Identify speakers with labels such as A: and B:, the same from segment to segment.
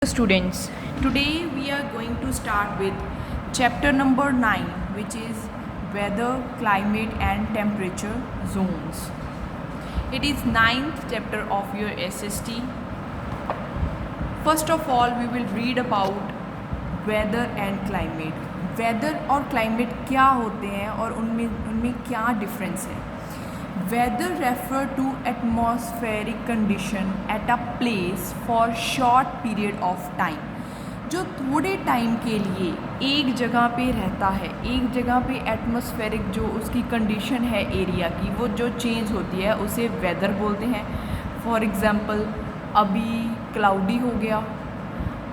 A: Students, today we are going to start with chapter number 9, which is weather, climate and temperature zones. It is ninth chapter of your SST. First of all, we will read about weather and climate. Weather और climate क्या होते हैं और उनमें क्या difference है. Weather refer to atmospheric condition at a place for short period of time. जो थोड़े टाइम के लिए एक जगह पे रहता है, एक जगह पे एटमॉस्फेरिक जो उसकी कंडीशन है एरिया की, वो जो चेंज होती है उसे वेदर बोलते हैं. फॉर एग्ज़ाम्पल, अभी क्लाउडी हो गया,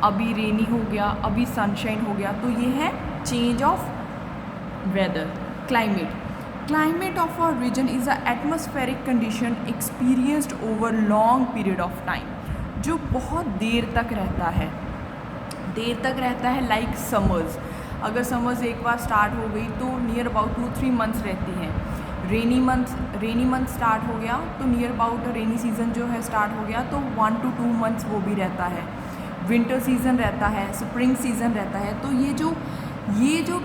A: अभी रेनी हो गया, अभी सनशाइन हो गया, तो ये है change of weather. Climate of a region is an atmospheric condition experienced over long period of time, जो बहुत देर तक रहता है लाइक समर्स. अगर समर्स एक बार स्टार्ट हो गई तो नियर अबाउट 2-3 मंथ्स रहती हैं. रेनी मंथ स्टार्ट हो गया तो नियर अबाउट रेनी सीज़न जो है स्टार्ट हो गया तो 1 to 2 मंथ्स वो भी रहता है. विंटर सीज़न रहता है, स्प्रिंग सीज़न रहता है. तो ये जो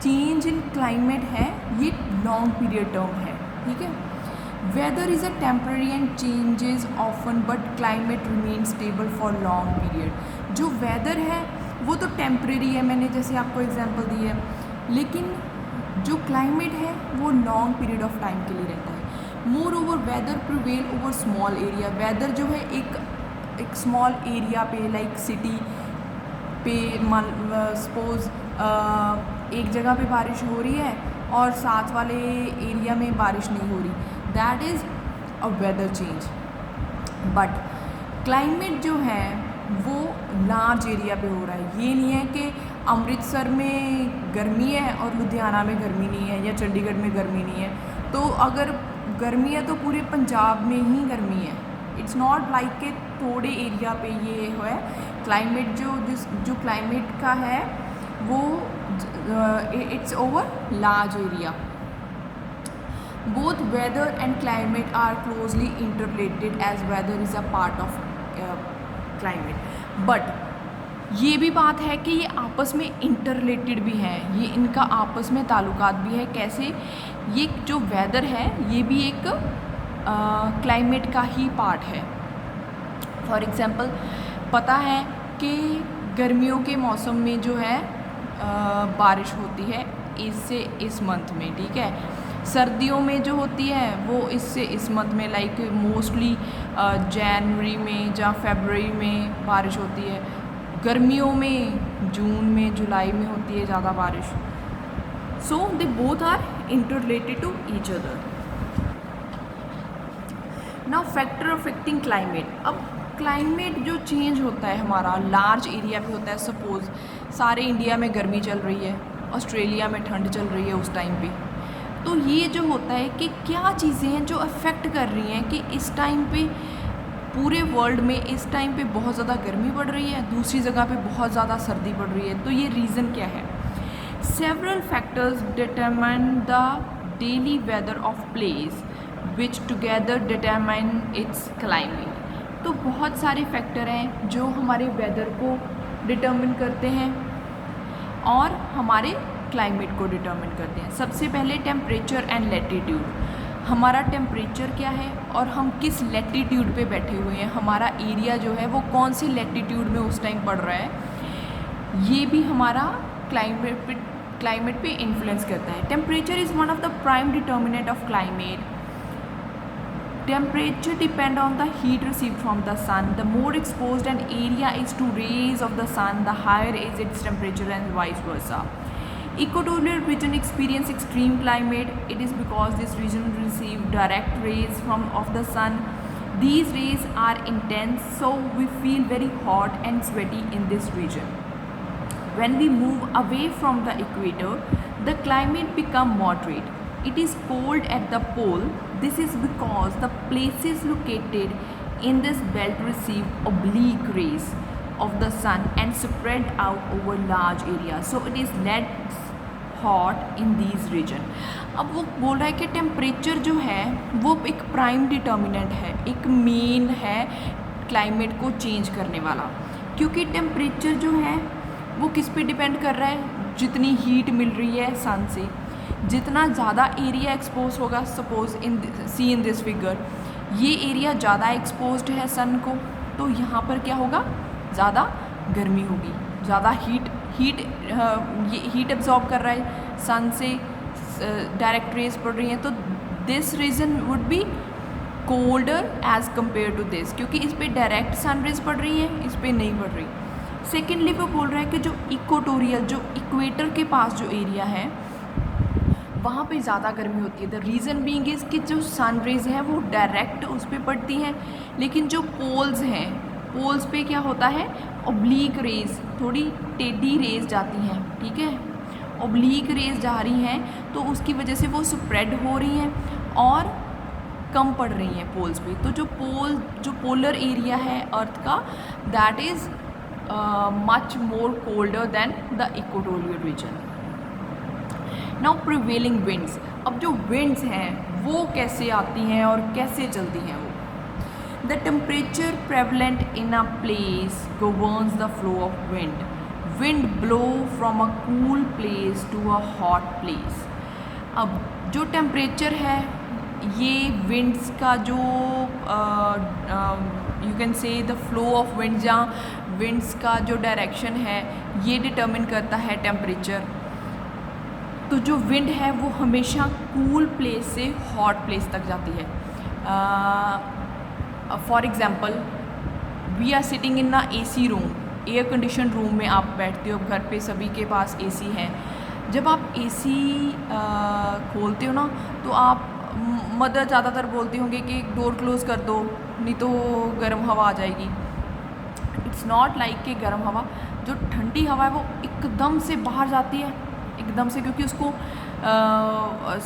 A: चेंज इन क्लाइमेट है ये लॉन्ग पीरियड टर्म है. ठीक है. Weather is a temporary and changes often but climate remain stable for long period. जो वेदर है वो तो टेम्परेरी है, मैंने जैसे आपको एग्जांपल दी है, लेकिन जो क्लाइमेट है वो लॉन्ग पीरियड ऑफ टाइम के लिए रहता है. Moreover weather prevail over small area. Weather जो है एक स्मॉल एरिया पे लाइक सिटी पे सपोज एक जगह पे बारिश हो रही है और साथ वाले एरिया में बारिश नहीं हो रही, that is a weather change. But climate जो है वो लार्ज एरिया पे हो रहा है. ये नहीं है कि अमृतसर में गर्मी है और लुधियाना में गर्मी नहीं है या चंडीगढ़ में गर्मी नहीं है. तो अगर गर्मी है तो पूरे पंजाब में ही गर्मी है. इट्स नॉट लाइक के थोड़े एरिया पे ये है. क्लाइमेट जो क्लाइमेट का है वो it's over large area. Both weather and climate are closely interrelated as weather is a part of climate. But ये भी बात है कि ये आपस में इंटररिलेटेड भी हैं, ये इनका आपस में ताल्लुकात भी है. कैसे? ये जो वेदर है ये भी एक क्लाइमेट का ही पार्ट है. फॉर एग्ज़ाम्पल, पता है कि गर्मियों के मौसम में जो है बारिश होती है इससे इस मंथ में. ठीक है. सर्दियों में जो होती है वो इससे इस मंथ में, लाइक मोस्टली जनवरी में या फरवरी में बारिश होती है. गर्मियों में जून में जुलाई में होती है ज़्यादा बारिश. So they both are interrelated to each other. Now factor affecting climate. अब क्लाइमेट जो चेंज होता है हमारा लार्ज एरिया पे होता है. सपोज़ सारे इंडिया में गर्मी चल रही है, ऑस्ट्रेलिया में ठंड चल रही है उस टाइम पे. तो ये जो होता है कि क्या चीज़ें हैं जो अफेक्ट कर रही हैं कि इस टाइम पे पूरे वर्ल्ड में इस टाइम पे बहुत ज़्यादा गर्मी पड़ रही है, दूसरी जगह पे बहुत ज़्यादा सर्दी पड़ रही है. तो ये रीज़न क्या है? Several factors determine the daily weather of place which together determine its climate. तो बहुत सारे फैक्टर हैं जो हमारे वेदर को डिटर्मिन करते हैं और हमारे क्लाइमेट को डिटर्मिन करते हैं. सबसे पहले टेम्परेचर एंड लैटिट्यूड. हमारा टेम्परेचर क्या है और हम किस लैटिट्यूड पे बैठे हुए हैं, हमारा एरिया जो है वो कौन सी लैटिट्यूड में उस टाइम पड़ रहा है, ये भी हमारा क्लाइमेट पे इन्फ्लुएंस करता है. Temperature is one of the prime determinant of climate. Temperature depend on the heat received from the sun. The more exposed an area is to rays of the sun, the higher is its temperature and vice versa. Equatorial region experience extreme climate. It is because this region receive direct rays of the sun. These rays are intense, so we feel very hot and sweaty in this region. When we move away from the equator, the climate become moderate. It is cold at the pole. This is because the places located in this belt receive oblique rays of the sun and spread out over large areas. So it is less hot in these region. अब वो बोल रहा है कि temperature जो है वो एक प्राइम डिटर्मिनेंट है, एक मेन है क्लाइमेट को चेंज करने वाला. क्योंकि टेम्परेचर जो है वो किस पे डिपेंड कर रहा है, जितनी हीट मिल रही है सन से, जितना ज़्यादा एरिया एक्सपोज होगा, सपोज इन दिस फिगर ये एरिया ज़्यादा एक्सपोज्ड है सन को, तो यहाँ पर क्या होगा, ज़्यादा गर्मी होगी, ज़्यादा हीट एब्जॉर्ब कर रहा है सन से, डायरेक्ट रेज पड़ रही हैं, तो this region would be colder as compare to this, क्योंकि इस पर डायरेक्ट सन रेज पड़ रही है, इस पर नहीं पड़ रही। सेकेंडली वो बोल रहा है कि जो इक्वेटोरियल, जो इक्वेटर के पास जो एरिया है वहाँ पे ज़्यादा गर्मी होती है। द रीज़न बीइंग इज़ कि जो सन रेज हैं वो डायरेक्ट उस पर पड़ती हैं, लेकिन जो पोल्स हैं, पोल्स पे क्या होता है, ओब्लीक रेज, थोड़ी टेढ़ी रेज जाती हैं, ठीक है, ओब्लीक रेज जा रही हैं, तो उसकी वजह से वो स्प्रेड हो रही हैं और कम पड़ रही हैं पोल्स पे। तो जो पोलर एरिया है अर्थ का, that is much more colder than the equatorial region. Now prevailing winds, अब जो विंड्स हैं वो कैसे आती हैं और कैसे चलती हैं वो, the temperature prevalent in a place governs the flow of wind, wind blow from a cool place to a hot place. अब जो टेम्परेचर है ये विंड्स का जो you can say the flow of wind, या विंड्स का जो direction है ये डिटर्मिन करता है टेम्परेचर। तो जो विंड है वो हमेशा कूल प्लेस से हॉट प्लेस तक जाती है। For example we are sitting in a AC room, air condition room में आप बैठते हो, घर पे सभी के पास AC है। जब आप AC खोलते हो ना, तो आप मदर ज़्यादातर बोलते होंगे कि डोर क्लोज़ कर दो, नहीं तो गर्म हवा आ जाएगी। इट्स नॉट लाइक कि गर्म हवा, जो ठंडी हवा है वो एकदम से बाहर जाती है, एकदम से, क्योंकि उसको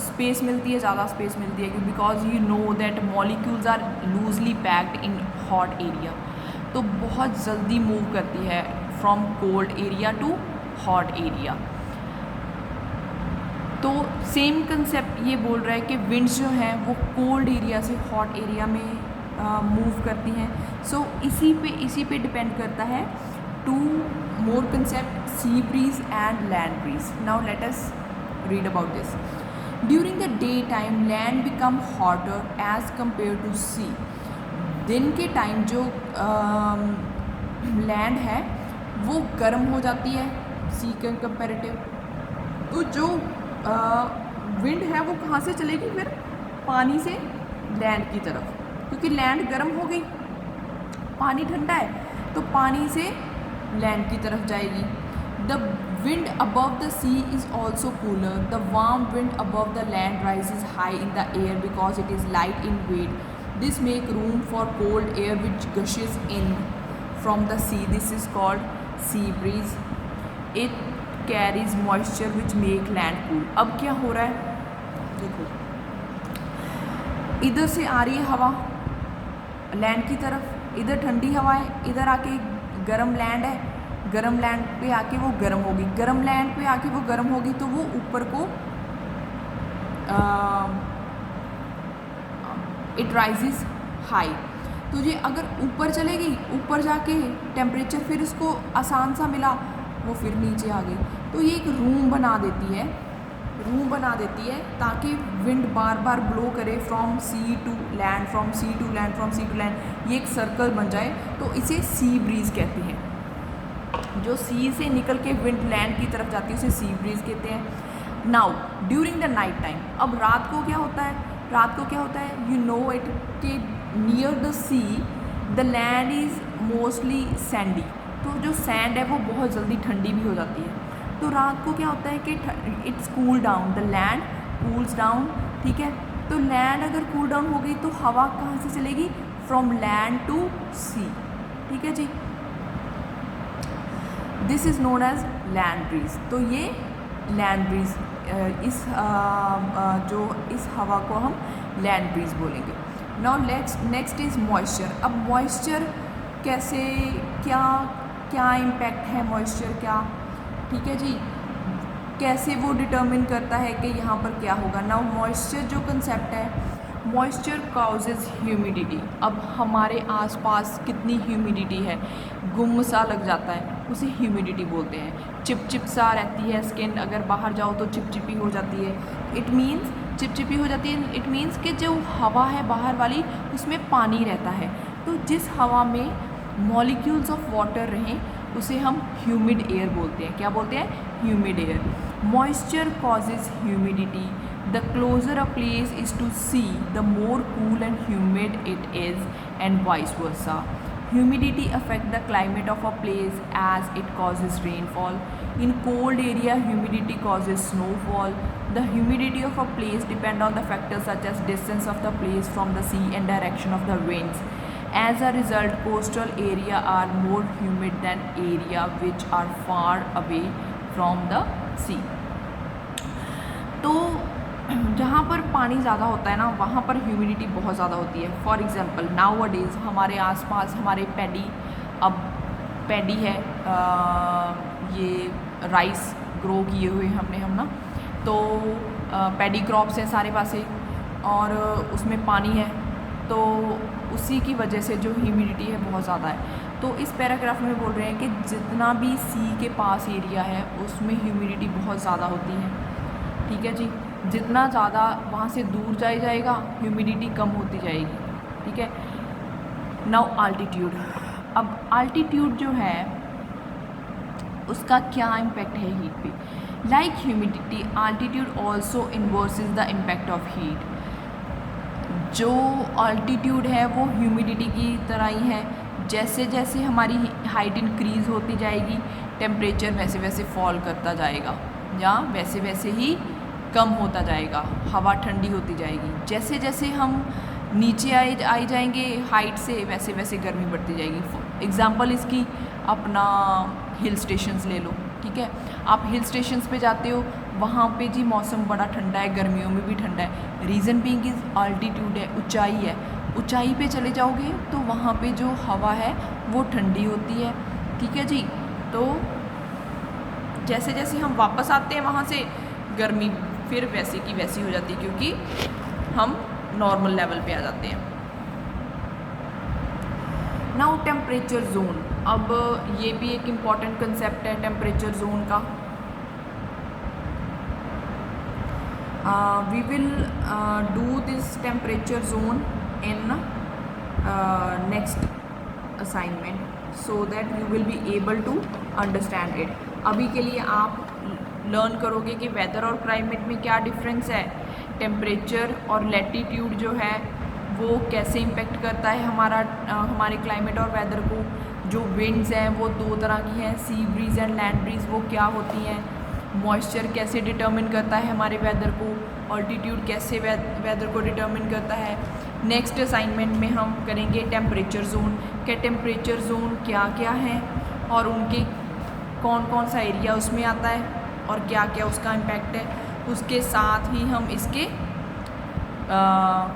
A: स्पेस मिलती है, ज़्यादा स्पेस मिलती है, because you know that molecules are loosely packed in hot area, तो बहुत जल्दी मूव करती है from cold area to hot area. तो सेम कंसेप्ट ये बोल रहा है कि विंड्स जो हैं वो कोल्ड एरिया से हॉट एरिया में मूव करती हैं। सो इसी पे डिपेंड करता है two more concept, sea breeze and land breeze. Now let us read about this. During the day time land become hotter as compare to sea. दिन के टाइम जो लैंड है वो गर्म हो जाती है सी के कंपेरेटिव। तो जो विंड है वो कहाँ से चलेगी, फिर पानी से लैंड की तरफ, क्योंकि लैंड गर्म हो गई, पानी ठंडा है, तो पानी से लैंड की तरफ जाएगी। The wind above the sea is also cooler. The warm wind above the land rises high in the air because it is light in weight. This make room for cold air which gushes in from the sea. This is called sea breeze. It carries moisture which make land cool. अब क्या हो रहा है, देखो, इधर से आ रही है हवा लैंड की तरफ, इधर ठंडी हवा है, इधर आके गर्म लैंड है, गर्म लैंड पे आके वो गर्म होगी, गर्म लैंड पे आके वो गर्म होगी, तो वो ऊपर को इट राइजेस हाई। तो ये अगर ऊपर चलेगी, ऊपर जाके टेम्परेचर फिर इसको आसान सा मिला, वो फिर नीचे आ गई, तो ये एक रूम बना देती है, ताकि विंड बार बार ब्लो करे from sea to land, from sea to land, from sea to land, ये एक सर्कल बन जाए, तो इसे सी ब्रीज कहते हैं। जो सी से निकल के विंड लैंड की तरफ जाती है उसे सी ब्रीज कहते हैं। Now during the night time, अब रात को क्या होता है, यू नो इट कि near the see the land is mostly Sandy, तो जो सैंड है वो बहुत जल्दी ठंडी भी हो जाती है। तो रात को क्या होता है कि it's cool down, the land cools down, ठीक है। तो लैंड अगर कूल डाउन हो गई तो हवा कहाँ से चलेगी, फ्रॉम लैंड टू सी, ठीक है जी। This is known as land breeze. तो ये लैंड ब्रीज, इस हवा को हम लैंड ब्रीज बोलेंगे। Now next is moisture. अब मॉइस्चर कैसे, क्या इम्पैक्ट है मॉइस्चर, क्या, ठीक है जी, कैसे वो डिटर्मिन करता है कि यहाँ पर क्या होगा। नाउ मॉइस्चर जो कंसेप्ट है मॉइस्चर काउजेज ह्यूमिडिटी। अब हमारे आसपास कितनी ह्यूमिडिटी है, गुम सा लग जाता है, उसे ह्यूमिडिटी बोलते हैं। चिपचिप सा रहती है स्किन, अगर बाहर जाओ तो चिपचिपी हो जाती है। इट मीन्स चिपचिपी हो जाती है, इट मीन्स कि जो हवा है बाहर वाली उसमें पानी रहता है, तो जिस हवा में मॉलिक्यूल्स ऑफ वाटर रहें उसे हम ह्यूमिड एयर बोलते हैं। क्या बोलते हैं? Humid air. Moisture causes humidity. The closer a place is to sea, the more cool and humid it is, and vice versa. Humidity affects the climate of a place as it causes rainfall. In cold area, humidity causes snowfall. The humidity of a place depends on the factors such as distance of the place from the sea and direction of the winds. As a result, coastal area are more humid than area which are far away from the sea. तो जहाँ पर पानी ज़्यादा होता है ना, वहाँ पर ह्यूमिडिटी बहुत ज़्यादा होती है। For example now a days हमारे आसपास हमारे पैडी, अब पैडी है, ये राइस ग्रो किए हुए हम ना, तो पैडी क्रॉप्स हैं सारे पासे और उसमें पानी है, तो उसी की वजह से जो ह्यूमिडिटी है बहुत ज़्यादा है। तो इस पैराग्राफ में बोल रहे हैं कि जितना भी सी के पास एरिया है उसमें ह्यूमिडिटी बहुत ज़्यादा होती है। ठीक है जी, जितना ज़्यादा वहाँ से दूर जाएगा ह्यूमिडिटी कम होती जाएगी। ठीक है। Now altitude. अब आल्टीट्यूड जो है उसका क्या इम्पैक्ट है हीट पे? Like humidity, altitude also inverses the impact of heat. जो आल्टीट्यूड है वो ह्यूमिडिटी की तरह ही है, जैसे जैसे हमारी हाइट इंक्रीज़ होती जाएगी टेम्परेचर वैसे वैसे फॉल करता जाएगा या वैसे वैसे ही कम होता जाएगा, हवा ठंडी होती जाएगी। जैसे जैसे हम नीचे आए जाएंगे हाइट से वैसे वैसे गर्मी बढ़ती जाएगी। एग्ज़ाम्पल इसकी अपना हिल स्टेशंस ले लो। ठीक है, आप हिल स्टेशंस पे जाते हो, वहाँ पे जी मौसम बड़ा ठंडा है, गर्मियों में भी ठंडा है। रीज़न बीइंग इज़ आल्टीट्यूड है, ऊंचाई है। ऊंचाई पे चले जाओगे तो वहाँ पे जो हवा है वो ठंडी होती है। ठीक है जी, तो जैसे जैसे हम वापस आते हैं वहाँ से गर्मी फिर वैसे की वैसी हो जाती है, क्योंकि हम नॉर्मल लेवल पे आ जाते हैं। Now temperature zone. अब ये भी एक इम्पॉर्टेंट कंसेप्ट है टेम्परेचर जोन का। We will do this temperature zone in next assignment so that you will be able to understand it. अभी के लिए आप लर्न करोगे कि वेदर और क्लाइमेट में क्या डिफरेंस है, टेम्परेचर और लैटिट्यूड जो है वो कैसे इम्पेक्ट करता है हमारे क्लाइमेट और वेदर को। जो विंड्स हैं वो दो तरह की हैं, सी ब्रीज एंड लैंड ब्रीज, वो क्या होती हैं। मॉइस्चर कैसे डिटर्मिन करता है हमारे वेदर को, ऑल्टीट्यूड कैसे वेदर को डिटर्मिन करता है। नेक्स्ट असाइनमेंट में हम करेंगे टेम्परेचर जोन के टेम्परेचर जोन क्या क्या हैं और उनके कौन कौन सा एरिया उसमें आता है और क्या क्या उसका इम्पैक्ट है। उसके साथ ही हम इसके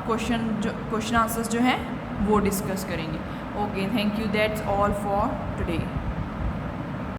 A: क्वेश्चन आंसर्स जो हैं वो डिस्कस करेंगे। Okay, thank you, that's all for today.